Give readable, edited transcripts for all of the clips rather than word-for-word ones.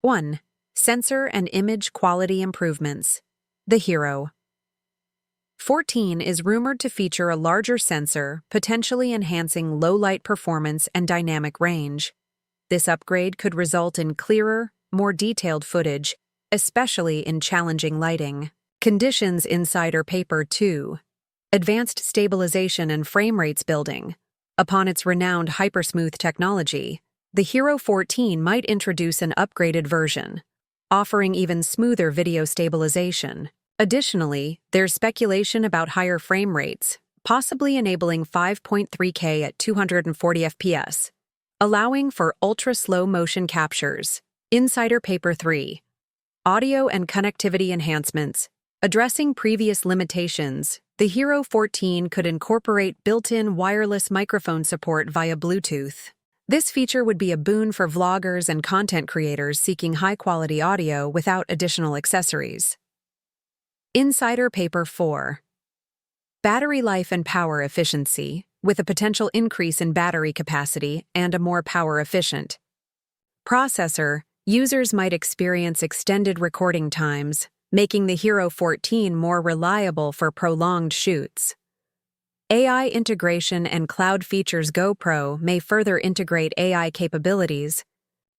1. Sensor and image quality improvements. The Hero 14 is rumored to feature a larger sensor, potentially enhancing low-light performance and dynamic range. This upgrade could result in clearer, more detailed footage, especially in challenging lighting. Conditions Insider Paper 2. Advanced stabilization and frame rates building. Upon its renowned HyperSmooth technology, the Hero 14 might introduce an upgraded version, offering even smoother video stabilization. Additionally, there's speculation about higher frame rates, possibly enabling 5.3K at 240 FPS, allowing for ultra-slow motion captures. Insider Paper 3. Audio and connectivity enhancements. Addressing previous limitations, the Hero 14 could incorporate built-in wireless microphone support via Bluetooth. This feature would be a boon for vloggers and content creators seeking high-quality audio without additional accessories. Insider Paper 4. Battery life and power efficiency, with a potential increase in battery capacity and a more power-efficient processor, users might experience extended recording times, making the Hero 14 more reliable for prolonged shoots. AI integration and cloud features. GoPro may further integrate AI capabilities,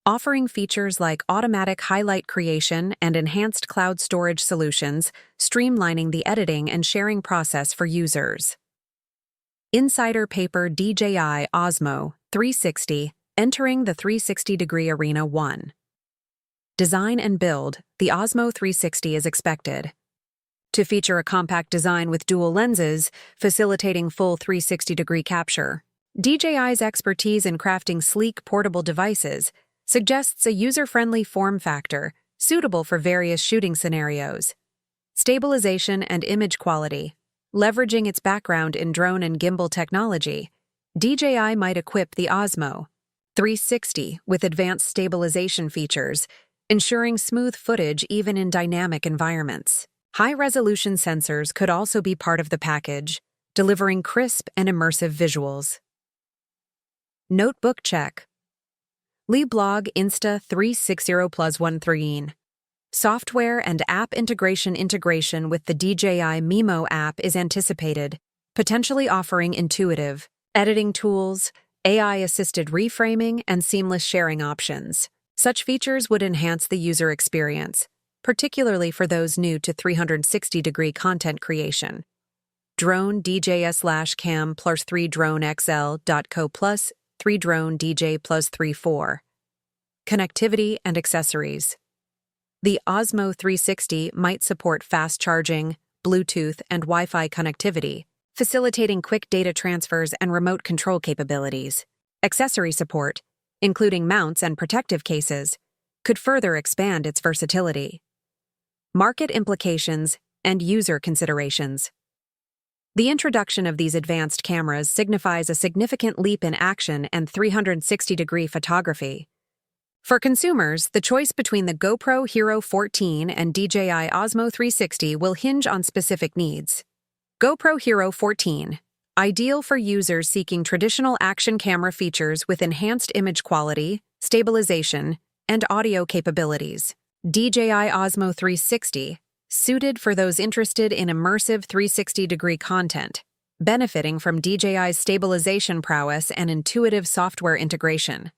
offering features like automatic highlight creation and enhanced cloud storage solutions, streamlining the editing and sharing process for users. Insider Paper DJI Osmo 360, entering the 360-degree arena. 1. Design and build. The Osmo 360 is expected to feature a compact design with dual lenses, facilitating full 360-degree capture. DJI's expertise in crafting sleek, portable devices suggests a user-friendly form factor suitable for various shooting scenarios. Stabilization and image quality. Leveraging its background in drone and gimbal technology, DJI might equip the Osmo 360 with advanced stabilization features, ensuring smooth footage even in dynamic environments. High-resolution sensors could also be part of the package, delivering crisp and immersive visuals. Notebook check. Blog Insta360+13. Software and app integration with the DJI Mimo app is anticipated, potentially offering intuitive editing tools, AI-assisted reframing, and seamless sharing options. Such features would enhance the user experience, particularly for those new to 360-degree content creation. Drone DJ/Cam plus 3 Drone XL.co plus 3 Drone DJ plus 3.4. Connectivity and accessories. The Osmo 360 might support fast charging, Bluetooth, and Wi-Fi connectivity, facilitating quick data transfers and remote control capabilities. Accessory support, including mounts and protective cases, could further expand its versatility. Market implications and user considerations. The introduction of these advanced cameras signifies a significant leap in action and 360-degree photography. For consumers, the choice between the GoPro Hero 14 and DJI Osmo 360 will hinge on specific needs. GoPro Hero 14, ideal for users seeking traditional action camera features with enhanced image quality, stabilization, and audio capabilities. DJI Osmo 360, suited for those interested in immersive 360-degree content, benefiting from DJI's stabilization prowess and intuitive software integration.